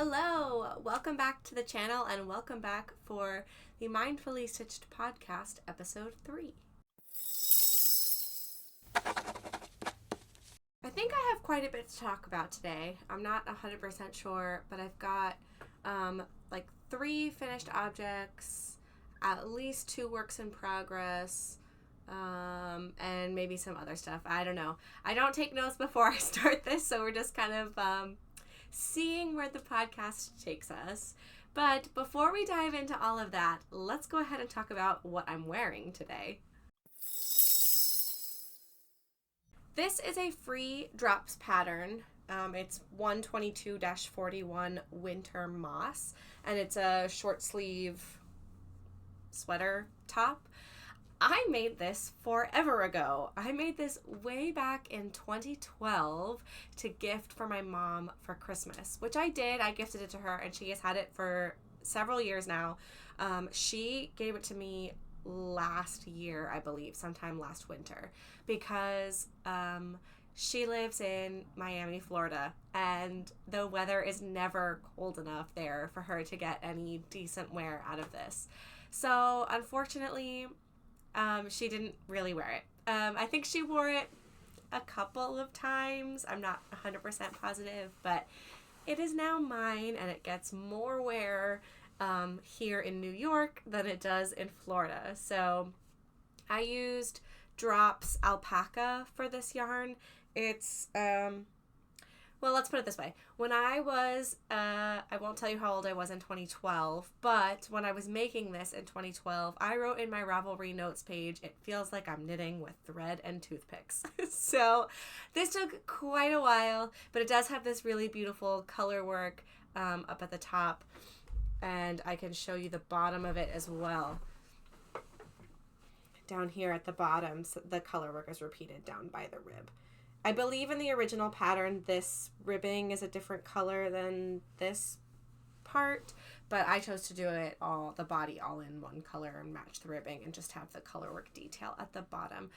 Hello, welcome back to the channel and welcome back for the Mindfully Stitched podcast, episode 3. I think I have quite a bit to talk about today. I'm not 100% sure, but I've got like 3 finished objects, at least 2 works in progress, and maybe some other stuff. I don't know. I don't take notes before I start this, so we're just kind of seeing where the podcast takes us. But before we dive into all of that, let's go ahead and talk about what I'm wearing today. This is a free drops pattern. It's 122-41 Winter Moss, and it's a short sleeve sweater top. I made this forever ago. I made this way back in 2012 to gift for my mom for Christmas, which I did. I gifted it to her, and she has had it for several years now. She gave it to me last year, I believe, sometime last winter, because she lives in Miami, Florida, and the weather is never cold enough there for her to get any decent wear out of this. So, unfortunately, she didn't really wear it. I think she wore it a couple of times. I'm not 100% positive, but it is now mine, and it gets more wear here in New York than it does in Florida. So I used Drops Alpaca for this yarn. It's, well, let's put it this way. When I was, I won't tell you how old I was in 2012, but when I was making this in 2012, I wrote in my Ravelry notes page, "It feels like I'm knitting with thread and toothpicks." So this took quite a while, but it does have this really beautiful color work up at the top, and I can show you the bottom of it as well. Down here at the bottom, so the color work is repeated down by the rib. I believe in the original pattern, this ribbing is a different color than this part, but I chose to do it all, the body all in one color and match the ribbing and just have the color work detail at the bottom.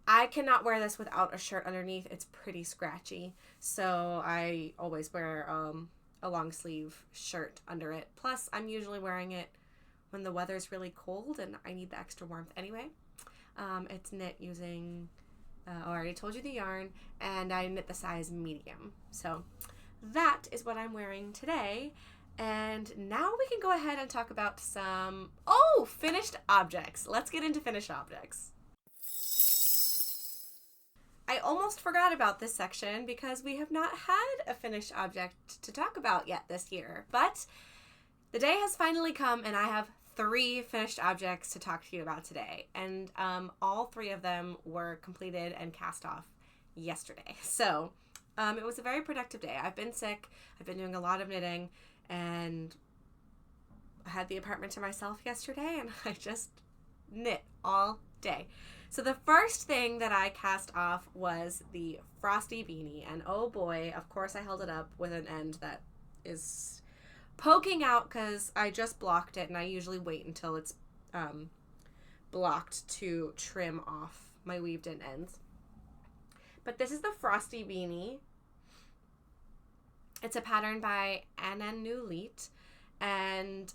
I cannot wear this without a shirt underneath. It's pretty scratchy, so I always wear a long sleeve shirt under it. Plus, I'm usually wearing it when the weather's really cold and I need the extra warmth anyway. It's knit using... I already told you the yarn, and I knit the size medium. So that is what I'm wearing today. And now we can go ahead and talk about some, finished objects. Let's get into finished objects. I almost forgot about this section because we have not had a finished object to talk about yet this year. But the day has finally come, and I have 3 finished objects to talk to you about today, and all 3 of them were completed and cast off yesterday. So it was a very productive day. I've been sick, I've been doing a lot of knitting, and I had the apartment to myself yesterday, and I just knit all day. So the first thing that I cast off was the frosty beanie, and oh boy, of course I held it up with an end that is poking out because I just blocked it, and I usually wait until it's blocked to trim off my weaved in ends. But this is the frosty beanie. It's a pattern by Anna Newleet, and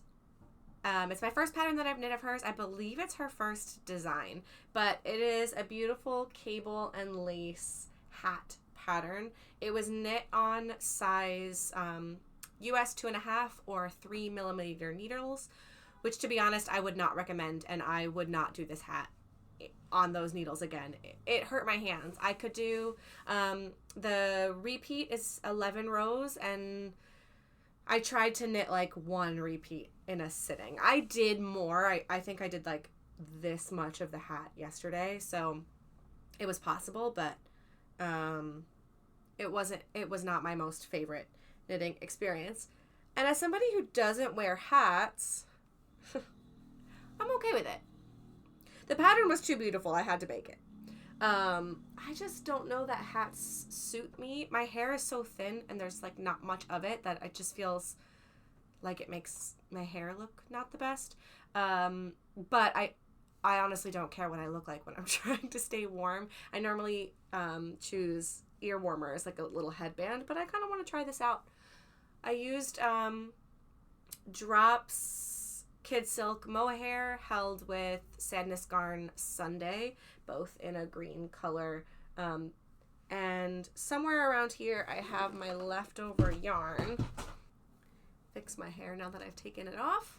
it's my first pattern that I've knit of hers. I believe it's her first design, but it is a beautiful cable and lace hat pattern. It was knit on size US 2.5 or 3 millimeter needles, which, to be honest, I would not recommend, and I would not do this hat on those needles again. It hurt my hands. I could do, the repeat is 11 rows, and I tried to knit like 1 repeat in a sitting. I did more. I think I did like this much of the hat yesterday, so it was possible, but it was not my most favorite knitting experience. And as somebody who doesn't wear hats, I'm okay with it. The pattern was too beautiful. I had to make it. I just don't know that hats suit me. My hair is so thin and there's like not much of it that it just feels like it makes my hair look not the best. But I honestly don't care what I look like when I'm trying to stay warm. I normally choose ear warmers, like a little headband, but I kind of want to try this out. I used Drops Kid Silk Mohair held with Sadness Garn Sunday, both in a green color. And somewhere around here I have my leftover yarn. Fix my hair now that I've taken it off.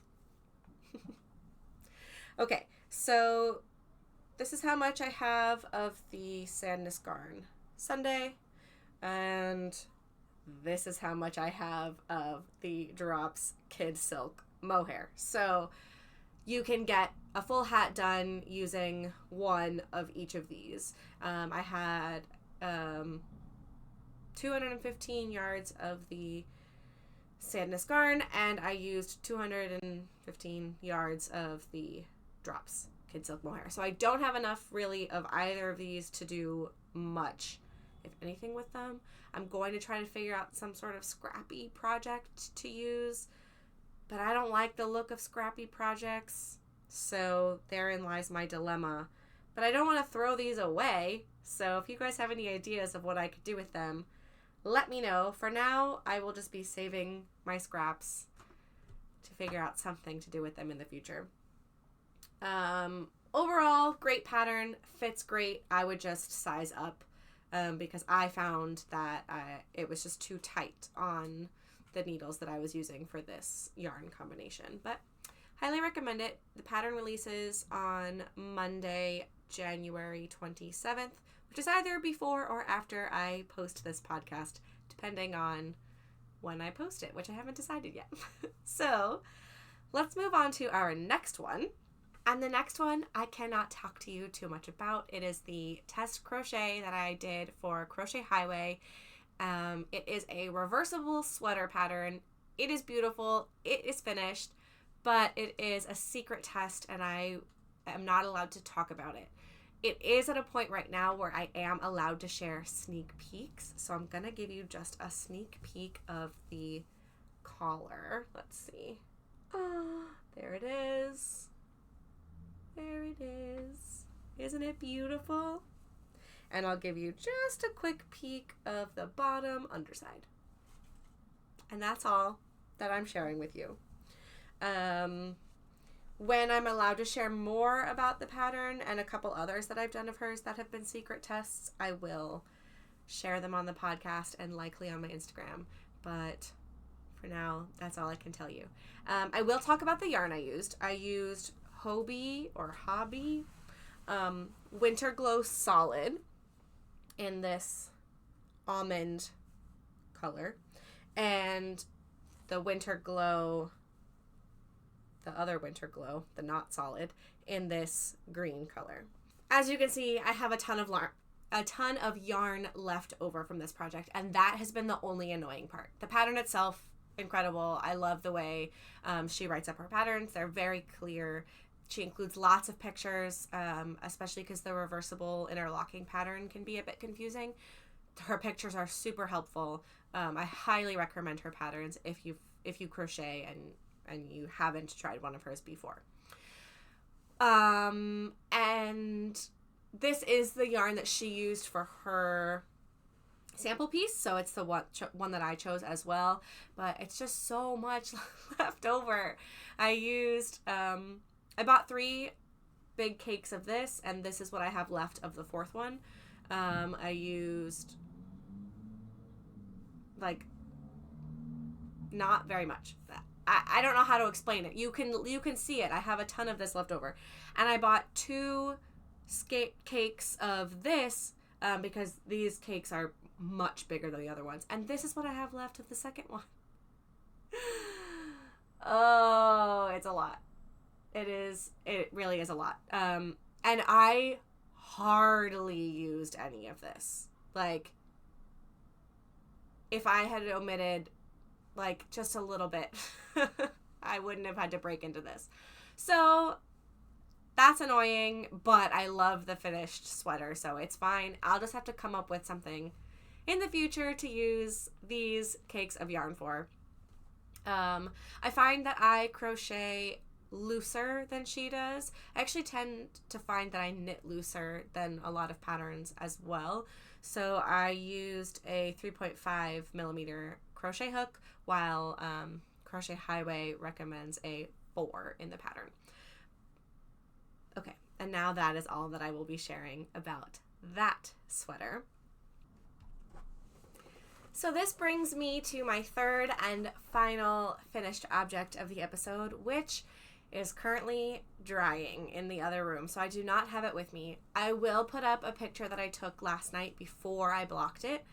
Okay, so this is how much I have of the Sadness Garn Sunday, and this is how much I have of the Drops Kid Silk Mohair. So you can get a full hat done using one of each of these. I had 215 yards of the Sadness Garn, and I used 215 yards of the Drops Kid Silk Mohair. So I don't have enough really of either of these to do much, if anything, with them. I'm going to try to figure out some sort of scrappy project to use, but I don't like the look of scrappy projects, so therein lies my dilemma. But I don't want to throw these away, so if you guys have any ideas of what I could do with them, let me know. For now, I will just be saving my scraps to figure out something to do with them in the future. Overall, great pattern, fits great. I would just size up because I found that it was just too tight on the needles that I was using for this yarn combination. But highly recommend it. The pattern releases on Monday, January 27th, which is either before or after I post this podcast, depending on when I post it, which I haven't decided yet. So let's move on to our next one. And the next one I cannot talk to you too much about. It is the test crochet that I did for Crochet Highway. It is a reversible sweater pattern. It is beautiful. It is finished, but it is a secret test and I am not allowed to talk about it. It is at a point right now where I am allowed to share sneak peeks. So I'm going to give you just a sneak peek of the collar. Let's see. Oh, there it is. There it is. Isn't it beautiful? And I'll give you just a quick peek of the bottom underside. And that's all that I'm sharing with you. When I'm allowed to share more about the pattern and a couple others that I've done of hers that have been secret tests, I will share them on the podcast and likely on my Instagram. But for now, that's all I can tell you. I will talk about the yarn I used. I used Hobby Winter Glow Solid in this almond color, and the Winter Glow, the other Winter Glow, the not solid, in this green color. As you can see, I have a ton of yarn left over from this project, and that has been the only annoying part. The pattern itself, incredible. I love the way she writes up her patterns. They're very clear. She includes lots of pictures, especially because the reversible interlocking pattern can be a bit confusing. Her pictures are super helpful. I highly recommend her patterns if you crochet and you haven't tried one of hers before. And this is the yarn that she used for her sample piece, so it's the one that I chose as well, but it's just so much left over. I bought 3 big cakes of this, and this is what I have left of the 4th one. I used not very much. I don't know how to explain it. You can see it. I have a ton of this left over, and I bought 2 cakes of this because these cakes are much bigger than the other ones, and this is what I have left of the second one. Oh, it's a lot. It really is a lot. And I hardly used any of this. Like, if I had omitted just a little bit, I wouldn't have had to break into this. So that's annoying, but I love the finished sweater, so it's fine. I'll just have to come up with something in the future to use these cakes of yarn for. I find that I crochet looser than she does. I actually tend to find that I knit looser than a lot of patterns as well. So I used a 3.5 millimeter crochet hook, while Crochet Highway recommends a 4 in the pattern. Okay, and now that is all that I will be sharing about that sweater. So this brings me to my third and final finished object of the episode, which is currently drying in the other room. So I do not have it with me. I will put up a picture that I took last night before I blocked it.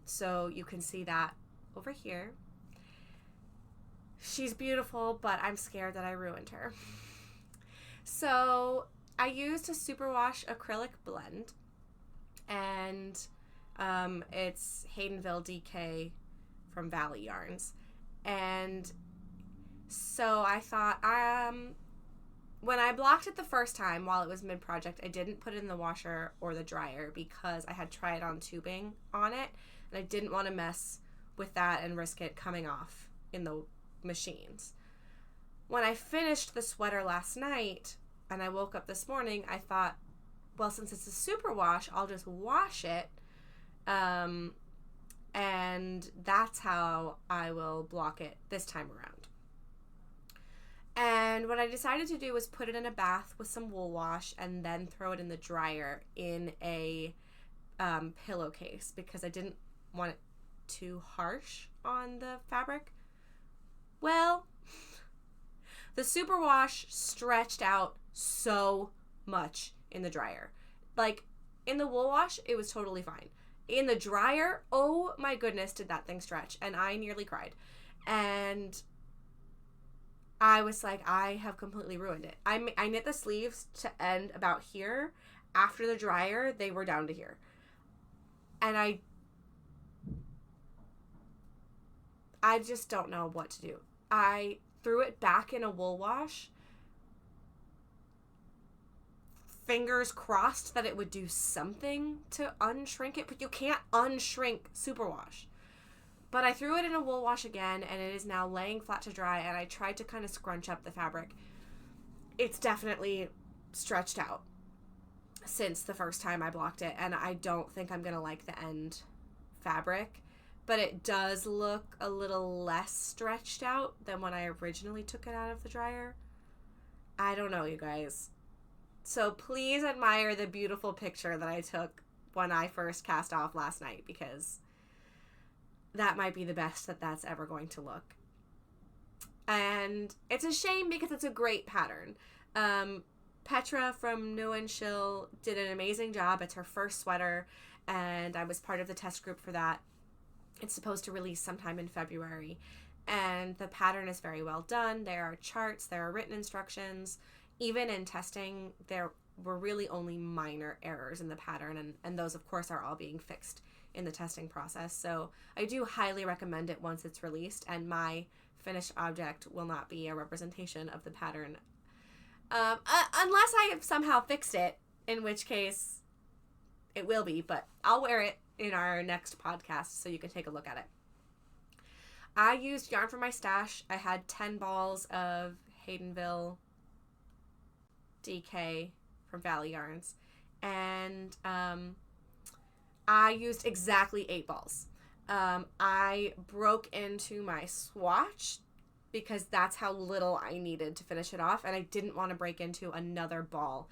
So you can see that over here. She's beautiful, but I'm scared that I ruined her. So I used a superwash acrylic blend, and it's Haydenville DK from Valley Yarns. And so I thought, when I blocked it the first time while it was mid-project, I didn't put it in the washer or the dryer because I had tried on tubing on it, and I didn't want to mess with that and risk it coming off in the machines. When I finished the sweater last night and I woke up this morning, I thought, well, since it's a superwash, I'll just wash it. And that's how I will block it this time around. And what I decided to do was put it in a bath with some wool wash and then throw it in the dryer in a pillowcase because I didn't want it too harsh on the fabric. Well, the superwash stretched out so much in the dryer. Like, in the wool wash, it was totally fine. In the dryer, oh my goodness, did that thing stretch. And I nearly cried. And I was like, I have completely ruined it. I knit the sleeves to end about here. After the dryer, they were down to here. And I just don't know what to do. I threw it back in a wool wash. Fingers crossed that it would do something to unshrink it, but you can't unshrink superwash. But I threw it in a wool wash again, and it is now laying flat to dry, and I tried to kind of scrunch up the fabric. It's definitely stretched out since the first time I blocked it, and I don't think I'm going to like the end fabric, but it does look a little less stretched out than when I originally took it out of the dryer. I don't know, you guys. So please admire the beautiful picture that I took when I first cast off last night, because that might be the best that that's ever going to look. And it's a shame because it's a great pattern. Petra from New and Chill did an amazing job. It's her first sweater, and I was part of the test group for that. It's supposed to release sometime in February, and the pattern is very well done. There are charts, there are written instructions. Even in testing, there were really only minor errors in the pattern, and those, of course, are all being fixed in the testing process. So I do highly recommend it once it's released, and my finished object will not be a representation of the pattern. Unless I have somehow fixed it, in which case it will be, but I'll wear it in our next podcast so you can take a look at it. I used yarn from my stash. I had 10 balls of Haydenville DK from Valley Yarns, and I used exactly 8 balls. I broke into my swatch because that's how little I needed to finish it off, and I didn't want to break into another ball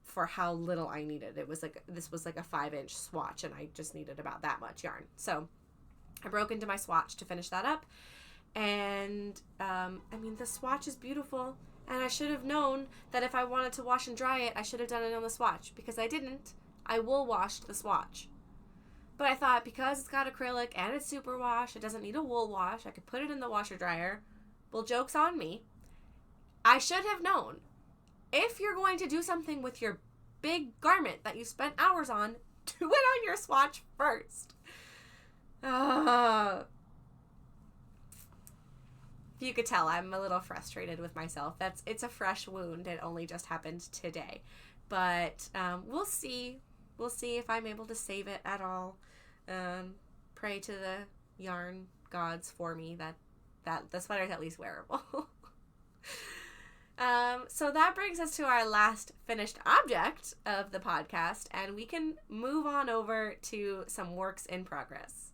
for how little I needed. This was like a 5-inch swatch, and I just needed about that much yarn. So I broke into my swatch to finish that up, and the swatch is beautiful. And I should have known that if I wanted to wash and dry it, I should have done it on the swatch, because I didn't. I wool washed the swatch. But I thought, because it's got acrylic and it's superwash, it doesn't need a wool wash, I could put it in the washer dryer. Well, joke's on me. I should have known. If you're going to do something with your big garment that you spent hours on, do it on your swatch first. You could tell I'm a little frustrated with myself. It's a fresh wound. It only just happened today. But we'll see. We'll see if I'm able to save it at all. Pray to the yarn gods for me that the sweater's at least wearable. So that brings us to our last finished object of the podcast, and we can move on over to some works in progress.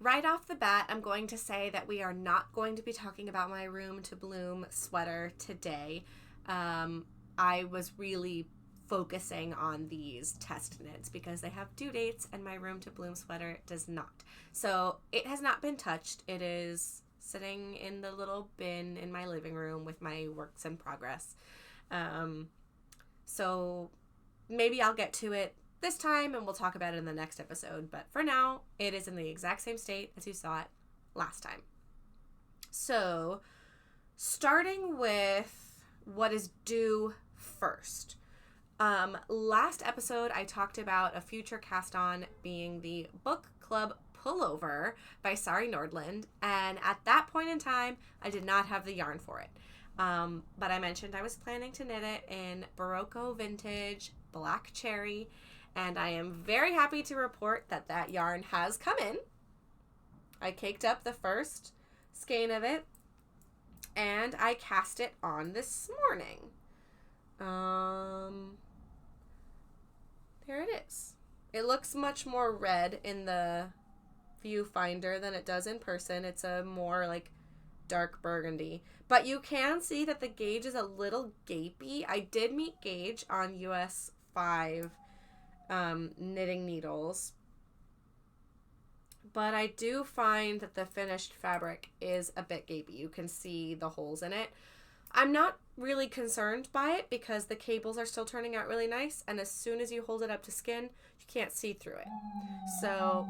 right off the bat, I'm going to say that we are not going to be talking about my Room to Bloom sweater today. I was really focusing on these test knits because they have due dates and my Room to Bloom sweater does not. So it has not been touched. It is sitting in the little bin in my living room with my works in progress. So maybe I'll get to it this time and we'll talk about it in the next episode. But for now, it is in the exact same state as you saw it last time. So starting with what is due first. Last episode, I talked about a future cast on being the Book Club Pullover by Sari Nordland, and at that point in time, I did not have the yarn for it. But I mentioned I was planning to knit it in Barocco Vintage Black Cherry, and I am very happy to report that that yarn has come in. I caked up the first skein of it, and I cast it on this morning. There it is. It looks much more red in the viewfinder than it does in person. It's a more like dark burgundy. But you can see that the gauge is a little gapey. I did meet gauge on US 5 knitting needles. But I do find that the finished fabric is a bit gapey. You can see the holes in it. I'm not really concerned by it because the cables are still turning out really nice, and as soon as you hold it up to skin, you can't see through it. So,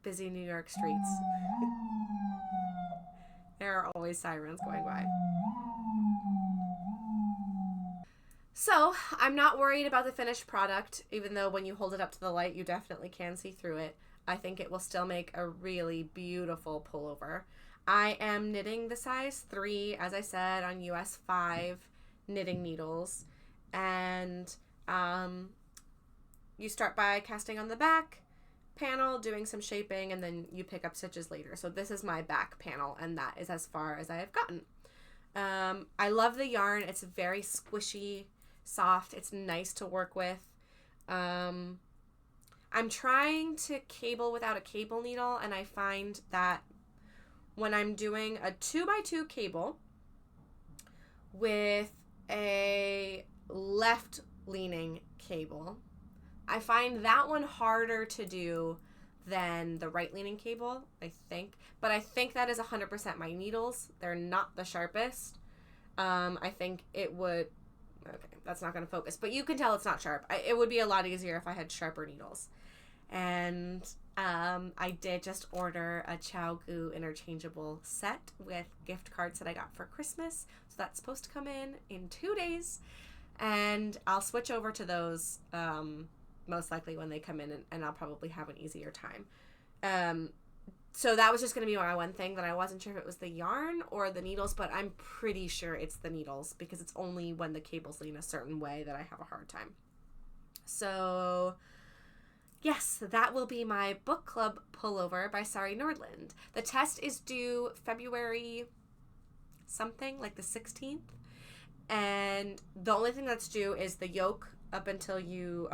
busy New York streets. There are always sirens going by. So, I'm not worried about the finished product, even though when you hold it up to the light, you definitely can see through it. I think it will still make a really beautiful pullover. I am knitting the size 3, as I said, on US 5 knitting needles. And you start by casting on the back panel, doing some shaping, and then you pick up stitches later. So this is my back panel, and that is as far as I have gotten. I love the yarn. It's very squishy, soft. It's nice to work with. I'm trying to cable without a cable needle, and I find that when I'm doing a 2x2 cable with a left-leaning cable, I find that one harder to do than the right-leaning cable, I think. But I think that is 100% my needles. They're not the sharpest. I think it would... Okay, that's not going to focus. But you can tell it's not sharp. It would be a lot easier if I had sharper needles. And I did just order a ChiaoGoo interchangeable set with gift cards that I got for Christmas. So that's supposed to come in 2 days. And I'll switch over to those most likely when they come in, and I'll probably have an easier time. So that was just going to be my one thing that I wasn't sure if it was the yarn or the needles, but I'm pretty sure it's the needles because it's only when the cables lean a certain way that I have a hard time. So... yes, that will be my book club pullover by Sari Nordland. The test is due February something, like the 16th. And the only thing that's due is the yoke up until you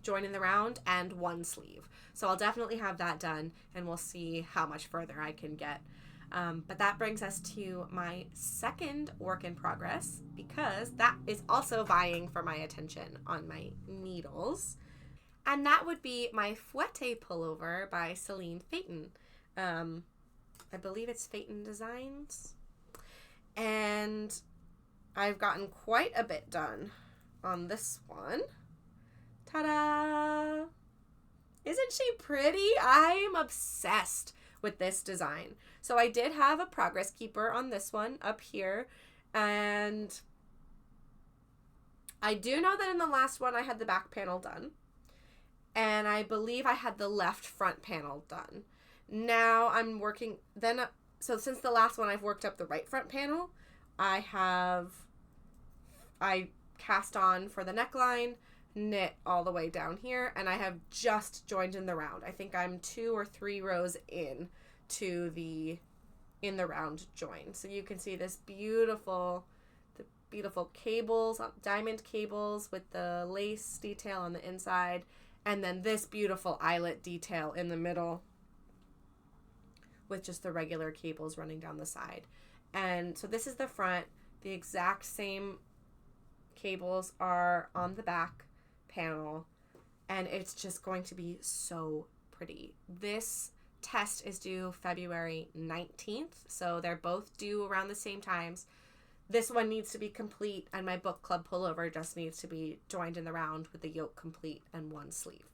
join in the round and one sleeve. So I'll definitely have that done and we'll see how much further I can get. But that brings us to my second work in progress because that is also vying for my attention on my needles. And that would be my Fouetté Pullover by Celine Phaeton. I believe it's Phaeton Designs. And I've gotten quite a bit done on this one. Ta-da! Isn't she pretty? I'm obsessed with this design. So I did have a progress keeper on this one up here. And I do know that in the last one I had the back panel done. And I believe I had the left front panel done. Now I'm working, so since the last one I've worked up the right front panel, I cast on for the neckline, knit all the way down here, and I have just joined in the round. I think I'm 2 or 3 rows in to in the round join. So you can see this beautiful cables, diamond cables with the lace detail on the inside. And then this beautiful eyelet detail in the middle with just the regular cables running down the side. And so this is the front. The exact same cables are on the back panel, and it's just going to be so pretty. This test is due February 19th, so they're both due around the same times. This one needs to be complete, and my book club pullover just needs to be joined in the round with the yoke complete and one sleeve.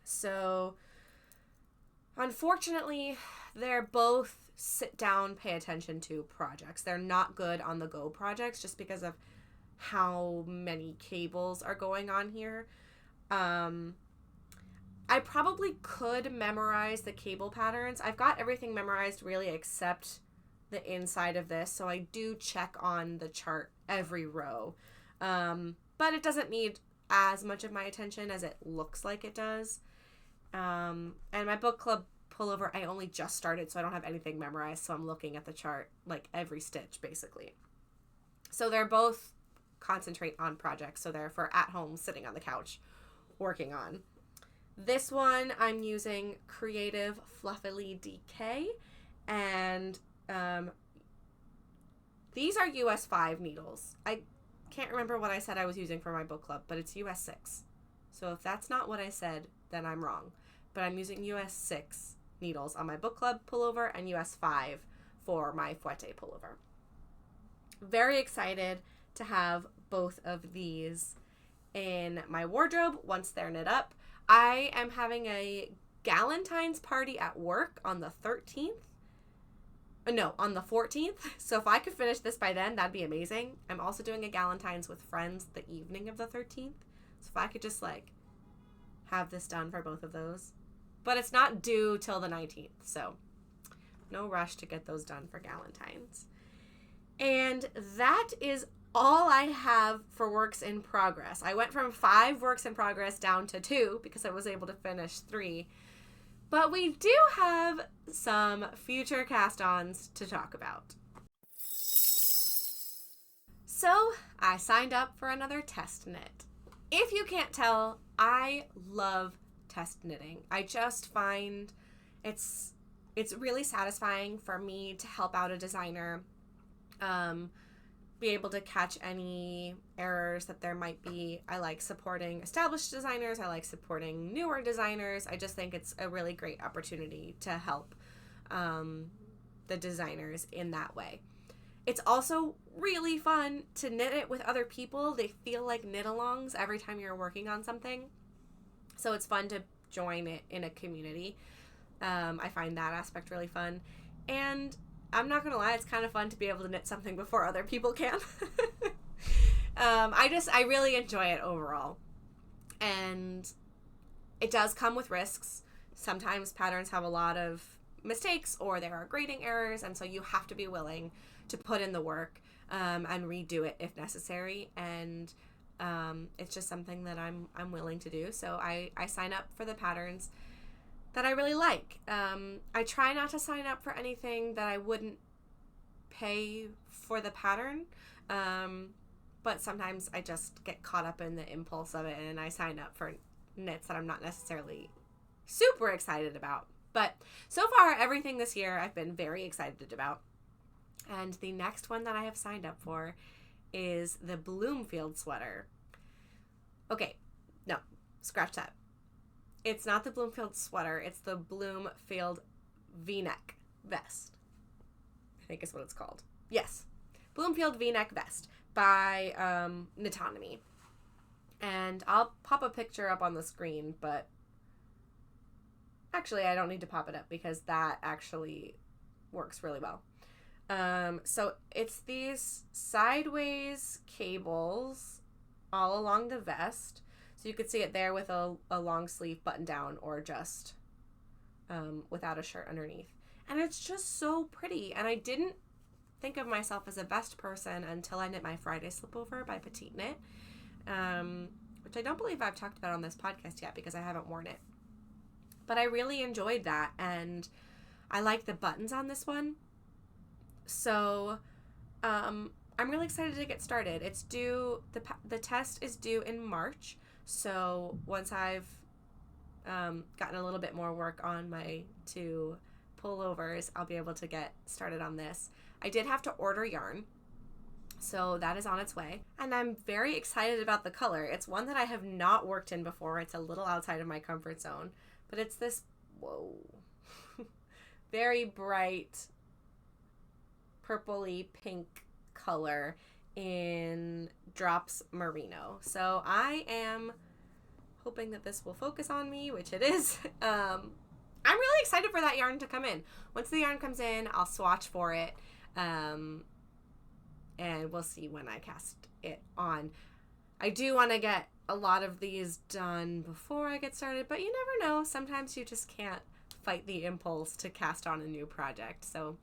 So, unfortunately, they're both sit down, pay attention to projects. They're not good on the go projects just because of how many cables are going on here. I probably could memorize the cable patterns. I've got everything memorized really except the inside of this, so I do check on the chart every row. But it doesn't need as much of my attention as it looks like it does. And my book club pullover, I only just started, so I don't have anything memorized, so I'm looking at the chart like every stitch basically. So they're both concentrate on projects, so they're for at home sitting on the couch working on. This one I'm using Creative Fluffily DK, and these are US 5 needles. I can't remember what I said I was using for my book club, but it's US 6. So if that's not what I said, then I'm wrong. But I'm using US 6 needles on my book club pullover and US 5 for my Fouetté Pullover. Very excited to have both of these in my wardrobe once they're knit up. I am having a Galentine's party at work on the 13th. No, on the 14th. So if I could finish this by then, that'd be amazing. I'm also doing a Galentine's with friends the evening of the 13th. So if I could just have this done for both of those. But it's not due till the 19th, so no rush to get those done for Galentine's. And that is all I have for works in progress. I went from 5 works in progress down to 2 because I was able to finish 3. But we do have some future cast-ons to talk about. So I signed up for another test knit. If you can't tell, I love test knitting. I just find it's really satisfying for me to help out a designer, be able to catch any errors that there might be. I like supporting established designers. I like supporting newer designers. I just think it's a really great opportunity to help the designers in that way. It's also really fun to knit it with other people. They feel like knit-alongs every time you're working on something. So it's fun to join it in a community. I find that aspect really fun. And I'm not going to lie, it's kind of fun to be able to knit something before other people can. I really enjoy it overall. And it does come with risks. Sometimes patterns have a lot of mistakes or there are grading errors, and so you have to be willing to put in the work and redo it if necessary. And it's just something that I'm willing to do. So I sign up for the patterns that I really like. I try not to sign up for anything that I wouldn't pay for the pattern. But sometimes I just get caught up in the impulse of it and I sign up for knits that I'm not necessarily super excited about. But so far, everything this year I've been very excited about. And the next one that I have signed up for is the Bloomfield sweater. Okay, no, scratch that. It's not the Bloomfield sweater. It's the Bloomfield V Neck Vest, I think is what it's called. Yes, Bloomfield V Neck Vest by Knitonomy. And I'll pop a picture up on the screen, but actually I don't need to pop it up because that actually works really well. So it's these sideways cables all along the vest. So you could see it there with a long sleeve button down or just without a shirt underneath. And it's just so pretty. And I didn't think of myself as a vest person until I knit my Friday Slipover by Petite Knit, which I don't believe I've talked about on this podcast yet because I haven't worn it. But I really enjoyed that, and I like the buttons on this one. So I'm really excited to get started. It's due, the test is due in March. So once I've gotten a little bit more work on my 2 pullovers, I'll be able to get started on this. I did have to order yarn, so that is on its way. And I'm very excited about the color. It's one that I have not worked in before. It's a little outside of my comfort zone, but it's this, whoa, very bright purpley pink color in Drops Merino. So I am hoping that this will focus on me, which it is. I'm really excited for that yarn to come in. Once the yarn comes in, I'll swatch for it, and we'll see when I cast it on. I do want to get a lot of these done before I get started, but you never know. Sometimes you just can't fight the impulse to cast on a new project. So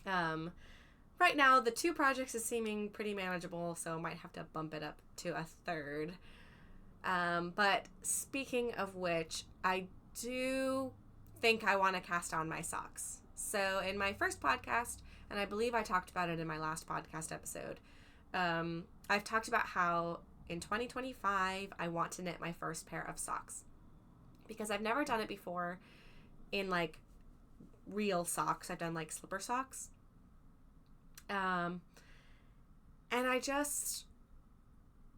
right now, the 2 projects is seeming pretty manageable, so might have to bump it up to a 3rd. But speaking of which, I do think I want to cast on my socks. So in my first podcast, and I believe I talked about it in my last podcast episode, I've talked about how in 2025, I want to knit my first pair of socks. Because I've never done it before in, like, real socks. I've done, like, slipper socks. And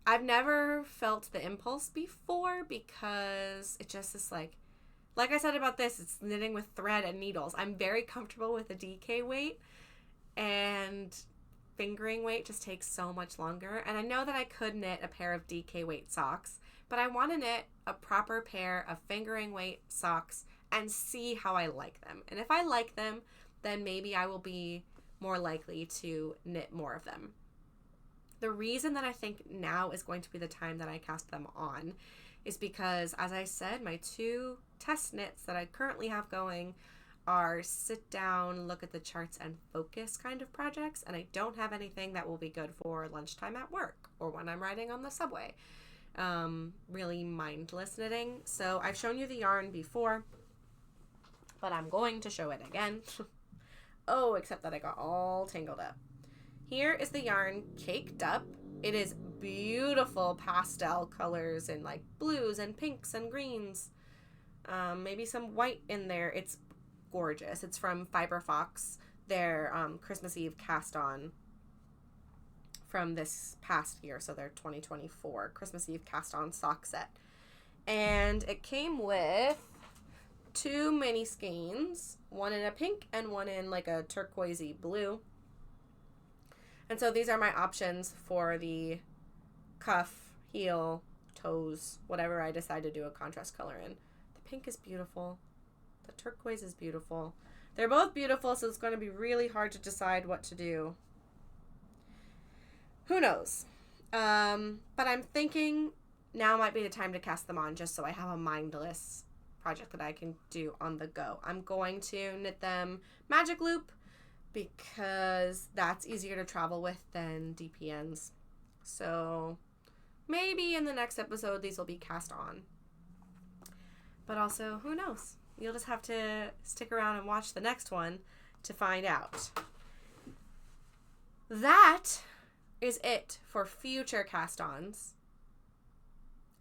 I've never felt the impulse before because it just is like I said about this, it's knitting with thread and needles. I'm very comfortable with a DK weight, and fingering weight just takes so much longer. And I know that I could knit a pair of DK weight socks, but I want to knit a proper pair of fingering weight socks and see how I like them. And if I like them, then maybe I will be more likely to knit more of them. The reason that I think now is going to be the time that I cast them on is because, as I said, my 2 test knits that I currently have going are sit down, look at the charts, and focus kind of projects, and I don't have anything that will be good for lunchtime at work or when I'm riding on the subway. Really mindless knitting. So I've shown you the yarn before, but I'm going to show it again. Oh, except that I got all tangled up. Here is the yarn caked up. It is beautiful pastel colors in like blues and pinks and greens. Maybe some white in there. It's gorgeous. It's from Fiber Fox, their Christmas Eve cast on from this past year. So their 2024 Christmas Eve cast on sock set. And it came with 2 mini skeins, one in a pink and one in like a turquoisey blue. And so these are my options for the cuff, heel, toes, whatever I decide to do a contrast color in. The pink is beautiful. The turquoise is beautiful. They're both beautiful, so it's going to be really hard to decide what to do. Who knows? But I'm thinking now might be the time to cast them on, just so I have a mindless project that I can do on the go. I'm going to knit them magic loop because that's easier to travel with than DPNs. So maybe in the next episode these will be cast on. But also, who knows? You'll just have to stick around and watch the next one to find out. That is it for future cast-ons.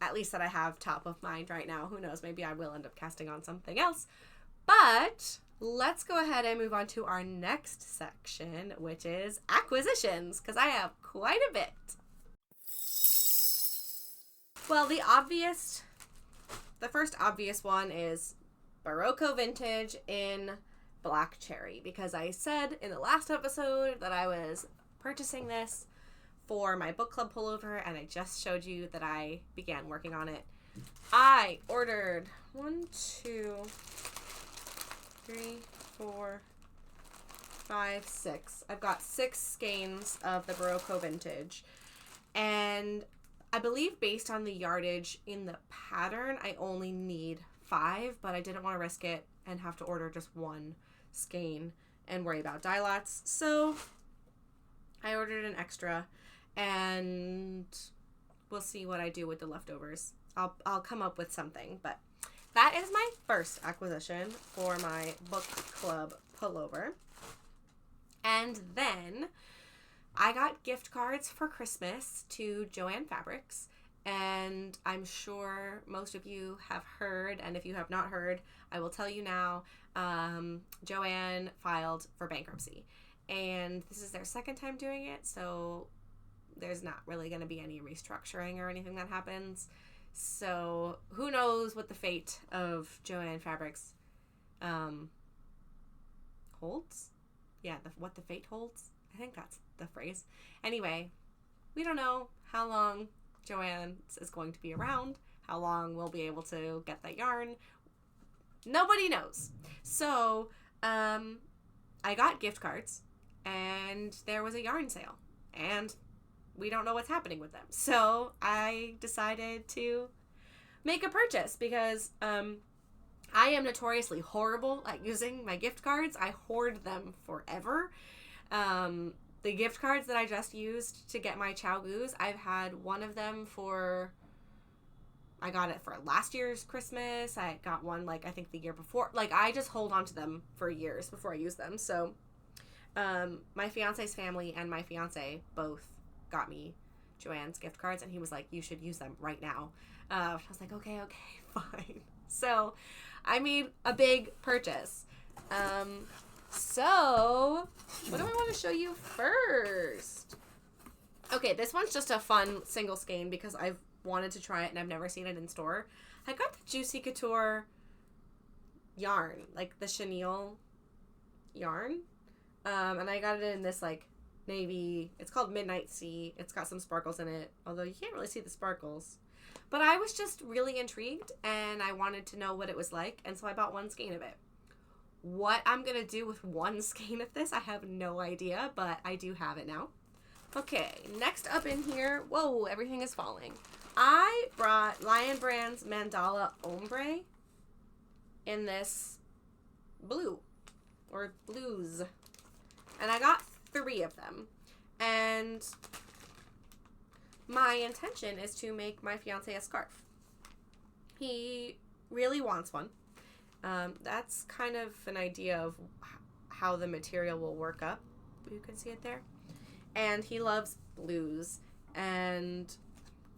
At least that I have top of mind right now. Who knows? Maybe I will end up casting on something else. But let's go ahead and move on to our next section, which is acquisitions, because I have quite a bit. Well, the first obvious one is Barocco Vintage in Black Cherry, because I said in the last episode that I was purchasing this for my book club pullover, and I just showed you that I began working on it. I ordered 1, 2, 3, 4, 5, 6. I've got 6 skeins of the Barocco Vintage, and I believe based on the yardage in the pattern, I only need 5, but I didn't want to risk it and have to order just 1 skein and worry about dye lots, so I ordered an extra, and we'll see what I do with the leftovers. I'll come up with something, but that is my first acquisition for my book club pullover. And then I got gift cards for Christmas to Joann Fabrics, And I'm sure most of you have heard, and if you have not heard, I will tell you now, Joann filed for bankruptcy. And this is their second time doing it, so there's not really going to be any restructuring or anything that happens. So who knows what the fate of Joann Fabrics holds? Yeah, what the fate holds. I think that's the phrase. Anyway, we don't know how long Joann is going to be around, how long we'll be able to get that yarn. Nobody knows. So, I got gift cards, and there was a yarn sale, and we don't know what's happening with them. So I decided to make a purchase because I am notoriously horrible at using my gift cards. I hoard them forever. The gift cards that I just used to get my Chow Goose, I've had one of them for, I got it for last year's Christmas. I got one, like, I think the year before. Like, I just hold on to them for years before I use them. So, my fiance's family and my fiance both got me Joann's gift cards, and he was like, you should use them right now. I was like, okay, fine. So, I made a big purchase. So, what do I want to show you first? Okay, this one's just a fun single skein because I've wanted to try it and I've never seen it in store. I got the Juicy Couture yarn, like the chenille yarn. And I got it in this, like, navy. It's called Midnight Sea. It's got some sparkles in it, although you can't really see the sparkles. But I was just really intrigued and I wanted to know what it was like, and so I bought one skein of it. What I'm going to do with one skein of this, I have no idea, but I do have it now. Okay, next up in here, whoa, everything is falling. I brought Lion Brand's Mandala Ombre in this blue, or blues. And I got 3 of them. And my intention is to make my fiance a scarf. He really wants one. That's kind of an idea of how the material will work up. You can see it there. And he loves blues. And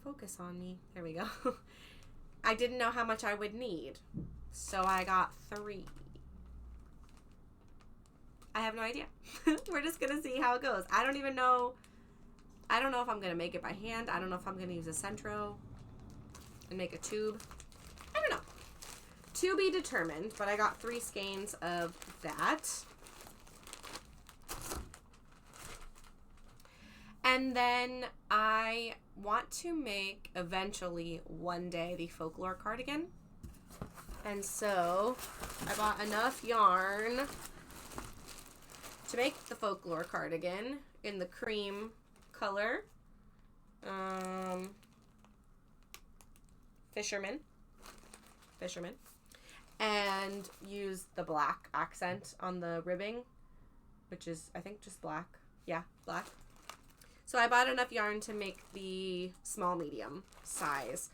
focus on me. There we go. I didn't know how much I would need, so I got 3. I have no idea. We're just gonna see how it goes. I don't know if I'm gonna make it by hand. I don't know if I'm gonna use a Centro and make a tube. I don't know. To be determined, but I got 3 skeins of that. And then I want to make, eventually, one day, the folklore cardigan. And so, I bought enough yarn to make the folklore cardigan in the cream color. Fisherman. And use the black accent on the ribbing, which is, I think, just black. Yeah, black. So I bought enough yarn to make the small medium size.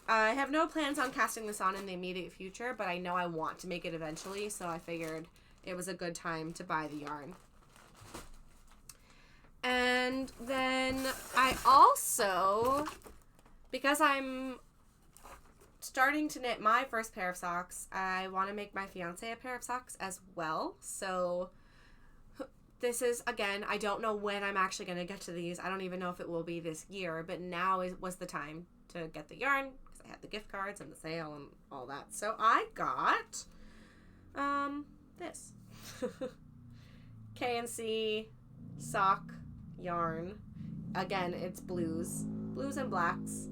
I have no plans on casting this on in the immediate future, but I know I want to make it eventually, so I figured it was a good time to buy the yarn. And then I also, because I'm starting to knit my first pair of socks, I want to make my fiance a pair of socks as well. So this is, again, I don't know when I'm actually going to get to these. I don't even know if it will be this year, but now was the time to get the yarn because I had the gift cards and the sale and all that. So I got this K&C sock yarn. Again, it's blues and blacks.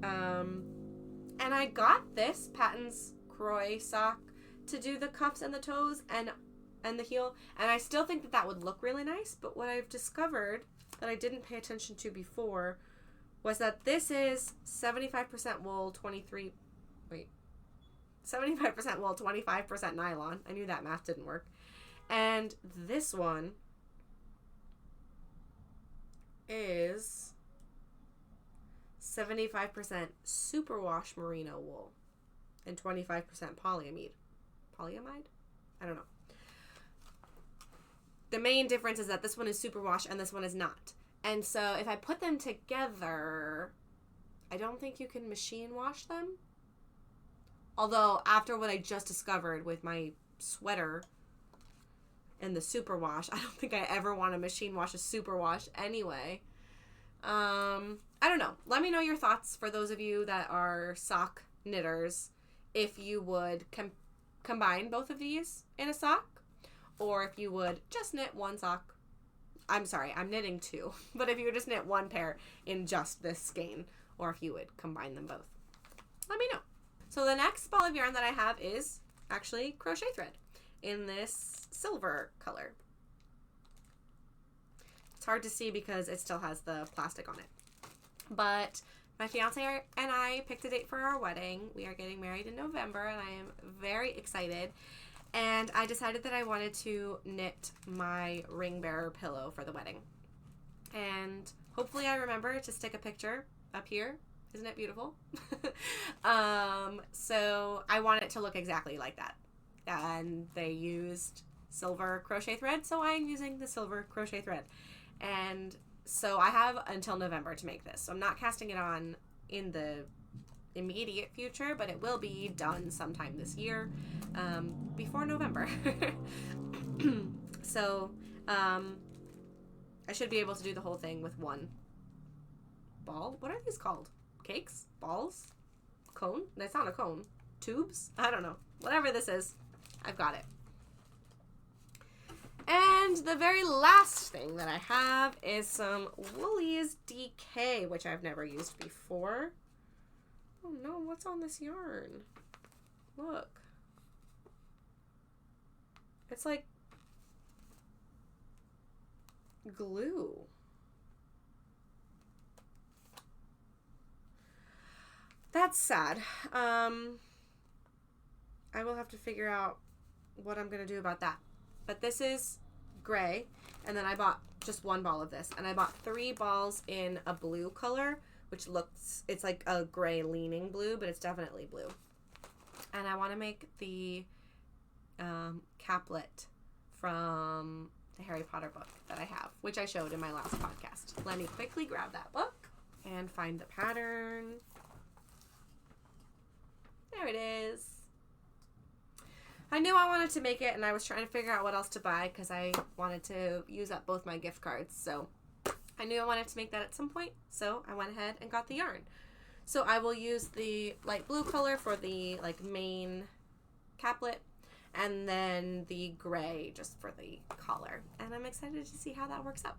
And I got this Patton's Croy sock to do the cuffs and the toes and the heel, and I still think that would look really nice, but what I've discovered that I didn't pay attention to before was that this is 75% wool, 75% wool, 25% nylon. I knew that math didn't work. And this one is 75% superwash merino wool and 25% polyamide. Polyamide? I don't know. The main difference is that this one is superwash and this one is not. And so if I put them together, I don't think you can machine wash them. Although, after what I just discovered with my sweater and the superwash, I don't think I ever want to machine wash a superwash anyway. I don't know. Let me know your thoughts for those of you that are sock knitters. If you would combine both of these in a sock, or if you would just knit one sock. I'm sorry, I'm knitting two. But if you would just knit one pair in just this skein, or if you would combine them both. Let me know. So the next ball of yarn that I have is actually crochet thread in this silver color. It's hard to see because it still has the plastic on it. But my fiance and I picked a date for our wedding. We are getting married in November, and I am very excited. And I decided that I wanted to knit my ring bearer pillow for the wedding. And hopefully I remember to stick a picture up here. Isn't it beautiful? So I want it to look exactly like that. And they used silver crochet thread, so I'm using the silver crochet thread. And so I have until November to make this. So I'm not casting it on in the immediate future, but it will be done sometime this year, before November. So I should be able to do the whole thing with one ball. What are these called? Cakes? Balls? Cone? That's not a cone. Tubes? I don't know. Whatever this is, I've got it. And the very last thing that I have is some Woolies DK, which I've never used before. Oh no, what's on this yarn? Look. It's like glue. That's sad. I will have to figure out what I'm going to do about that. But this is gray, and then I bought just one ball of this, and I bought 3 balls in a blue color, which looks, it's like a gray leaning blue, but it's definitely blue. And I want to make the caplet from the Harry Potter book that I have, which I showed in my last podcast. Let me quickly grab that book and find the pattern. There it is. I knew I wanted to make it, and I was trying to figure out what else to buy because I wanted to use up both my gift cards. So I knew I wanted to make that at some point, so I went ahead and got the yarn. So I will use the light blue color for the main caplet, and then the gray just for the collar. And I'm excited to see how that works out.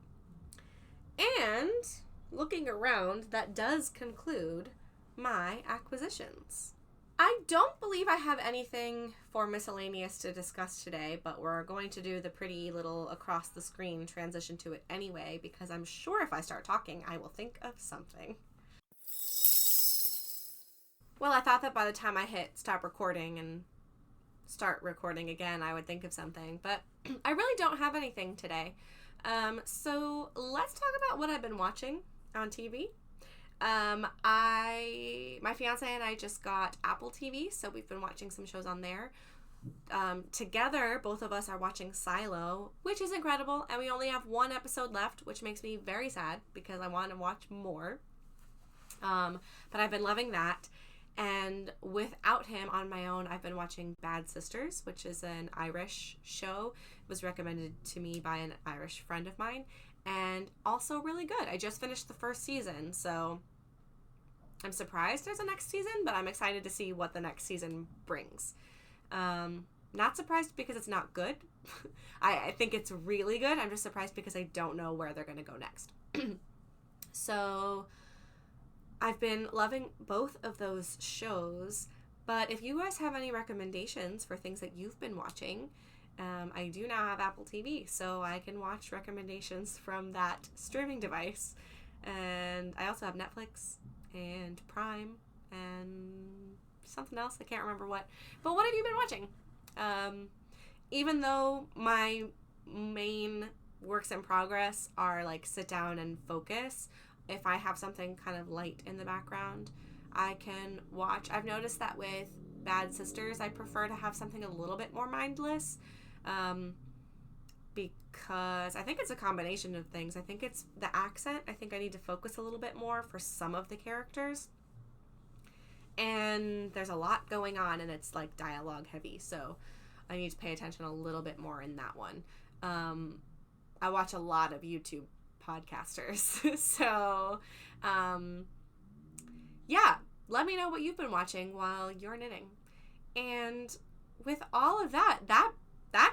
And looking around, that does conclude my acquisitions. I don't believe I have anything for miscellaneous to discuss today, but we're going to do the pretty little across the screen transition to it anyway, because I'm sure if I start talking, I will think of something. Well, I thought that by the time I hit stop recording and start recording again, I would think of something, but I really don't have anything today. So let's talk about what I've been watching on TV. My fiance and I just got Apple TV, so we've been watching some shows on there. Together, both of us are watching Silo, which is incredible, and we only have 1 episode left, which makes me very sad because I want to watch more. But I've been loving that, and without him on my own, I've been watching Bad Sisters, which is an Irish show. It was recommended to me by an Irish friend of mine, and also really good. I just finished the first season, so I'm surprised there's a next season, but I'm excited to see what the next season brings. Not surprised because it's not good. I think it's really good. I'm just surprised because I don't know where they're going to go next. So I've been loving both of those shows, but if you guys have any recommendations for things that you've been watching, I do now have Apple TV, so I can watch recommendations from that streaming device. And I also have Netflix and Prime and something else. I can't remember what. But what have you been watching? Even though my main works in progress are sit down and focus, if I have something kind of light in the background, I can watch. I've noticed that with Bad Sisters, I prefer to have something a little bit more mindless. Because I think it's a combination of things. I think it's the accent. I think I need to focus a little bit more for some of the characters. And there's a lot going on, and it's like dialogue heavy, so I need to pay attention a little bit more in that one. I watch a lot of YouTube podcasters. So, yeah, let me know what you've been watching while you're knitting. And with all of that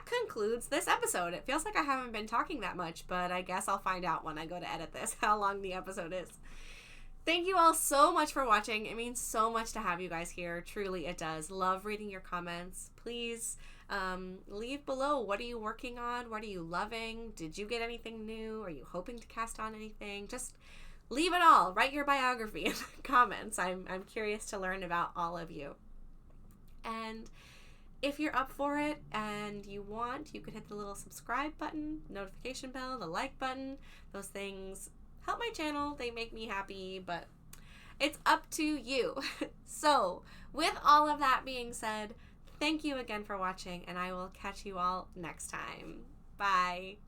concludes this episode. It feels like I haven't been talking that much, but I guess I'll find out when I go to edit this how long the episode is. Thank you all so much for watching. It means so much to have you guys here. Truly, it does. Love reading your comments. Please leave below. What are you working on? What are you loving? Did you get anything new? Are you hoping to cast on anything? Just leave it all. Write your biography in the comments. I'm curious to learn about all of you. And if you're up for it and you want, you could hit the little subscribe button, notification bell, the like button. Those things help my channel. They make me happy, but it's up to you. So, with all of that being said, thank you again for watching, and I will catch you all next time. Bye.